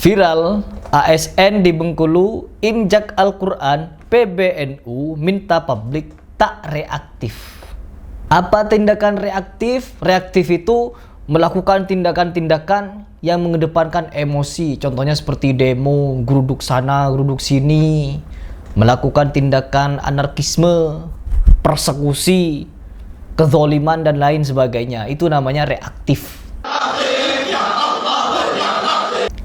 Viral, ASN di Bengkulu injak Al-Quran, PBNU minta publik tak reaktif. Apa tindakan reaktif? Reaktif itu melakukan tindakan-tindakan yang mengedepankan emosi. Contohnya seperti demo, geruduk sana, geruduk sini. Melakukan tindakan anarkisme, persekusi, kezoliman dan lain sebagainya. Itu namanya reaktif.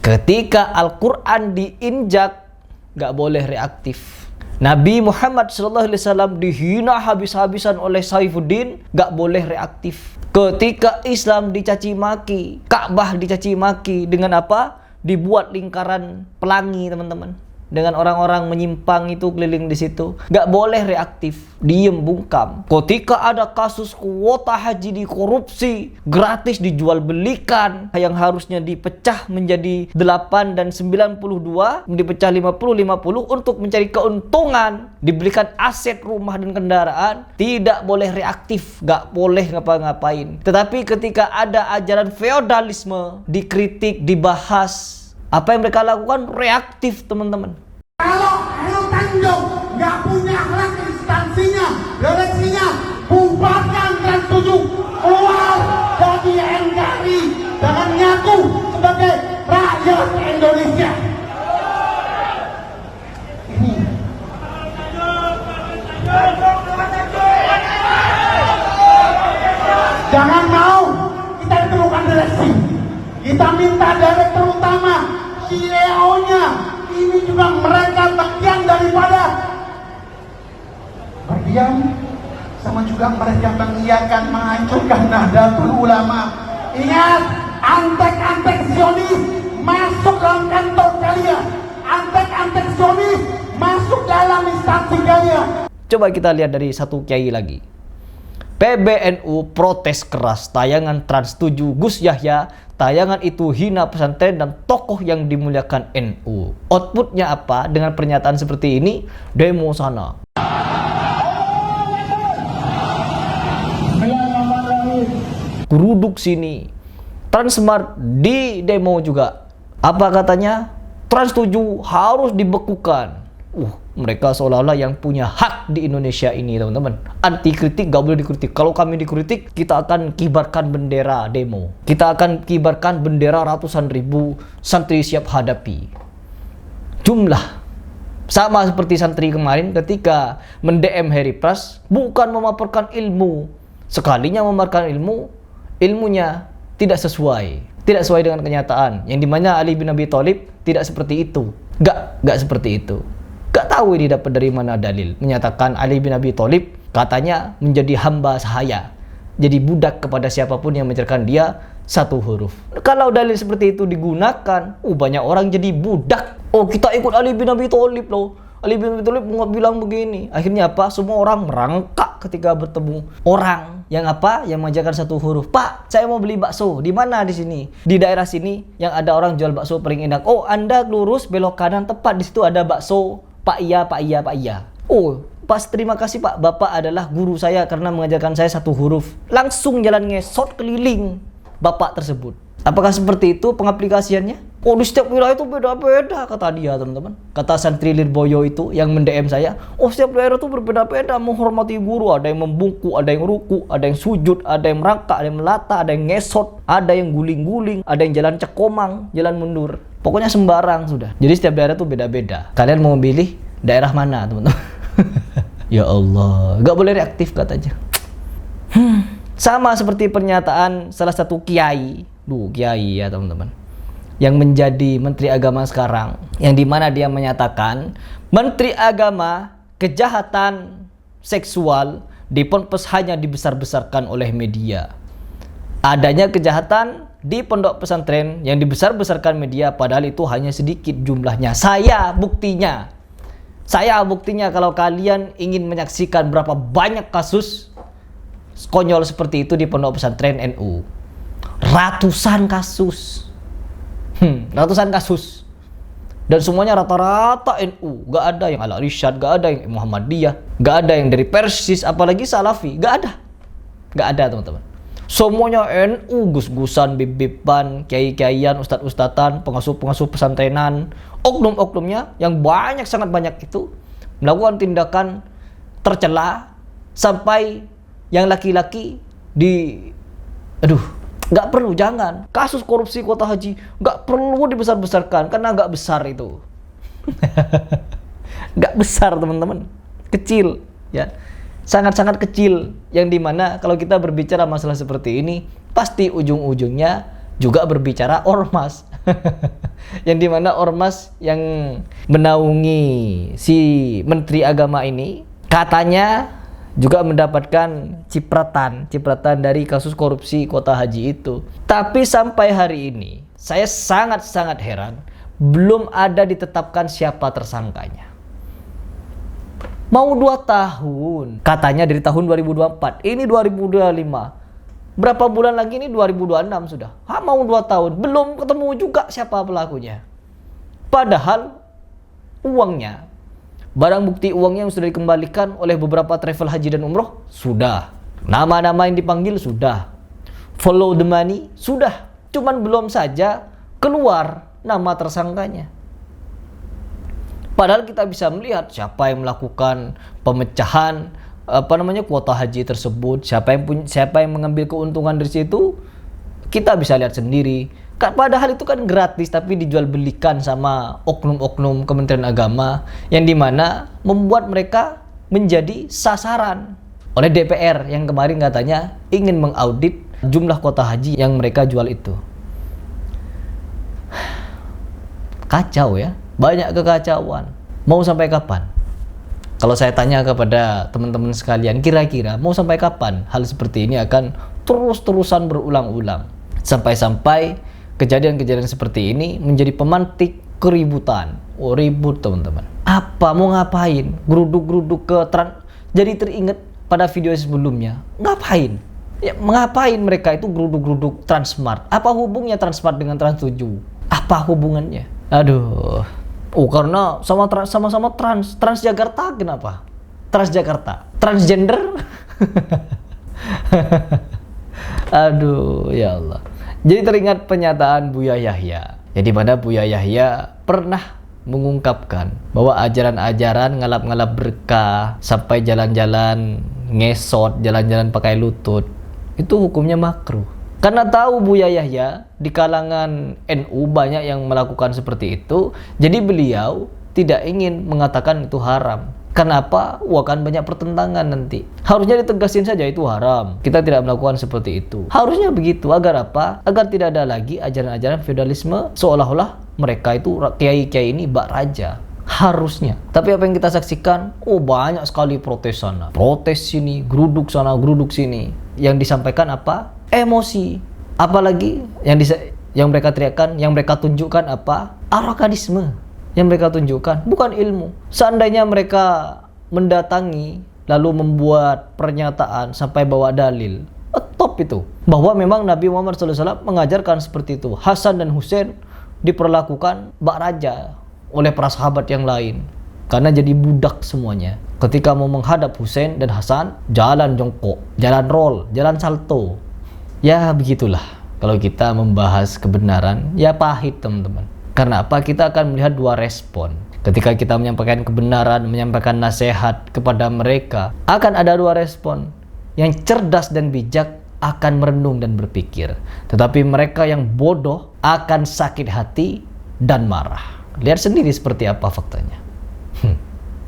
Ketika Al-Quran diinjak, gak boleh reaktif. Nabi Muhammad SAW dihina habis-habisan oleh Saifuddin, gak boleh reaktif. Ketika Islam dicaci maki, Ka'bah dicaci maki, dengan apa? Dibuat lingkaran pelangi, teman-teman. Dengan orang-orang menyimpang itu keliling di situ, gak boleh reaktif, diem bungkam. Ketika ada kasus kuota haji dikorupsi, gratis dijual belikan, yang harusnya dipecah menjadi 8 dan 92, dipecah 50-50 untuk mencari keuntungan, dibelikan aset rumah dan kendaraan, tidak boleh reaktif, gak boleh ngapa-ngapain. Tetapi ketika ada ajaran feodalisme, dikritik, dibahas, apa yang mereka lakukan? Reaktif, teman-teman. Kalau Heru Tanjung nggak punya akhlak, instansinya, direksinya, bubarkan Trans 7, keluar dari NKRI dengan ngaku sebagai rakyat Indonesia. Jangan mau kita ditemukan direksi. Kita minta direktur utama, CEO-nya, ini juga mereka bagian daripada berdiam, sama juga mereka mengiyakan menghancurkan Nahdlatul Ulama. Ingat, antek-antek Zionis masuk dalam kantor kalian, antek-antek Zionis masuk dalam instansi kalian. Coba kita lihat dari satu kiai lagi. PBNU protes keras tayangan Trans 7 Gus Yahya. Tayangan itu hina pesantren dan tokoh yang dimuliakan NU. Outputnya apa dengan pernyataan seperti ini? Demo sana, geruduk sini. Transmart di demo juga. Apa katanya? Trans 7 harus dibekukan. Mereka seolah-olah yang punya hak di Indonesia ini, teman-teman. Anti kritik gak boleh dikritik. Kalau kami dikritik, kita akan kibarkan bendera demo. Kita akan kibarkan bendera ratusan ribu santri siap hadapi. Jumlah sama seperti santri kemarin ketika mendm Harry Pras, bukan memaparkan ilmu. Sekalinya memaparkan ilmu, ilmunya tidak sesuai dengan kenyataan. Yang dimana Ali bin Abi Thalib tidak seperti itu. Gak seperti itu. Gak tahu ini dapat dari mana dalil menyatakan Ali bin Abi Thalib katanya menjadi hamba sahaya, jadi budak kepada siapapun yang mengajarkan dia satu huruf. Kalau dalil seperti itu digunakan, banyak orang jadi budak. Kita ikut Ali bin Abi Thalib loh. Ali bin Abi Thalib nggak bilang begini. Akhirnya apa? Semua orang merangkak ketika bertemu orang yang apa? Yang mengajarkan satu huruf. Pak, saya mau beli bakso. Di mana di sini? Di daerah sini yang ada orang jual bakso paling enak. Anda lurus belok kanan, tepat di situ ada bakso. Pak iya. Pas terima kasih Pak, Bapak adalah guru saya karena mengajarkan saya satu huruf. Langsung jalan ngesot keliling Bapak tersebut. Apakah seperti itu pengaplikasiannya? Di setiap wilayah itu beda-beda, kata dia, teman-teman. Kata santri Lirboyo itu yang mendm saya, setiap daerah itu berbeda-beda menghormati guru. Ada yang membungkuk, ada yang ruku, ada yang sujud, ada yang merangkak, ada yang melata, ada yang ngesot, ada yang guling-guling, ada yang jalan cekomang, jalan mundur. Pokoknya sembarang sudah. Jadi setiap daerah itu beda-beda. Kalian mau memilih daerah mana, teman-teman? Ya Allah, gak boleh reaktif katanya. Sama seperti pernyataan salah satu kiai, kiai ya teman-teman, yang menjadi Menteri Agama sekarang, yang dimana dia menyatakan Menteri Agama kejahatan seksual di ponpes hanya dibesar-besarkan oleh media. Adanya kejahatan di pondok pesantren yang dibesar-besarkan media, padahal itu hanya sedikit jumlahnya. Saya buktinya kalau kalian ingin menyaksikan berapa banyak kasus konyol seperti itu di pondok pesantren NU. Ratusan kasus. Dan semuanya rata-rata NU. Gak ada yang Al Irsyad, gak ada yang Muhammadiyah, gak ada yang dari Persis, apalagi Salafi. Gak ada teman-teman. Semuanya NU, gus-gusan, bib-biban, kiai-kiaian, ustad-ustadan, pengasuh-pengasuh pesantrenan, oknum-oknumnya yang sangat banyak itu melakukan tindakan tercela sampai yang laki-laki nggak perlu, jangan. Kasus korupsi kuota haji nggak perlu dibesar-besarkan karena nggak besar itu. Nggak besar teman-teman, kecil ya. Sangat-sangat kecil, yang dimana kalau kita berbicara masalah seperti ini pasti ujung-ujungnya juga berbicara ormas. Yang dimana ormas yang menaungi si Menteri Agama ini katanya juga mendapatkan cipratan dari kasus korupsi kuota haji itu. Tapi sampai hari ini saya sangat-sangat heran, belum ada ditetapkan siapa tersangkanya. Mau 2 tahun, katanya dari tahun 2024, ini 2025. Berapa bulan lagi ini 2026 sudah. Mau 2 tahun, belum ketemu juga siapa pelakunya. Padahal uangnya, barang bukti uangnya yang sudah dikembalikan oleh beberapa travel haji dan umroh, sudah. Nama-nama yang dipanggil sudah. Follow the money, sudah. Cuman belum saja keluar nama tersangkanya. Padahal kita bisa melihat siapa yang melakukan pemecahan kuota haji tersebut, siapa yang mengambil keuntungan dari situ, kita bisa lihat sendiri. Padahal itu kan gratis tapi dijual belikan sama oknum-oknum Kementerian Agama yang dimana membuat mereka menjadi sasaran oleh DPR yang kemarin katanya ingin mengaudit jumlah kuota haji yang mereka jual itu. Kacau ya. Banyak kekacauan. Mau sampai kapan? Kalau saya tanya kepada teman-teman sekalian, kira-kira mau sampai kapan hal seperti ini akan terus-terusan berulang-ulang? Sampai-sampai kejadian-kejadian seperti ini menjadi pemantik keributan. Oh, ribut teman-teman. Apa? Mau ngapain? Geruduk-geruduk ke jadi teringat pada video sebelumnya. Ngapain? Ya, mengapain mereka itu geruduk-geruduk Transmart? Apa hubungnya Transmart dengan Trans7? Apa hubungannya? Aduh. Karena sama-sama Transjakarta, kenapa? Transjakarta, transgender. Aduh, ya Allah. Jadi teringat pernyataan Buya Yahya. Jadi mana Buya Yahya pernah mengungkapkan bahwa ajaran-ajaran ngalap-ngalap berkah sampai jalan-jalan ngesot, jalan-jalan pakai lutut, itu hukumnya makruh. Karena tahu Buya Yahya di kalangan NU banyak yang melakukan seperti itu, jadi beliau tidak ingin mengatakan itu haram. Kenapa? Kan banyak pertentangan nanti. Harusnya ditegasin saja itu haram. Kita tidak melakukan seperti itu. Harusnya begitu. Agar apa? Agar tidak ada lagi ajaran-ajaran feodalisme seolah-olah mereka itu kiai-kiai ini bak raja. Harusnya. Tapi apa yang kita saksikan? Banyak sekali protes sana, protes sini, geruduk sana, geruduk sini. Yang disampaikan apa? Emosi. Apalagi yang mereka teriakkan, yang mereka tunjukkan apa? Aroganisme. Yang mereka tunjukkan bukan ilmu. Seandainya mereka mendatangi lalu membuat pernyataan sampai bawa dalil, top itu. Bahwa memang Nabi Muhammad SAW mengajarkan seperti itu. Hasan dan Husain diperlakukan bak raja oleh para sahabat yang lain. Karena jadi budak semuanya. Ketika mau menghadap Husain dan Hasan, jalan jongkok, jalan roll, jalan salto. Ya begitulah. Kalau kita membahas kebenaran, ya pahit teman-teman. Karena apa? Kita akan melihat 2 respon. Ketika kita menyampaikan kebenaran, menyampaikan nasihat kepada mereka, akan ada 2 respon. Yang cerdas dan bijak akan merenung dan berpikir. Tetapi mereka yang bodoh akan sakit hati dan marah. Lihat sendiri seperti apa faktanya.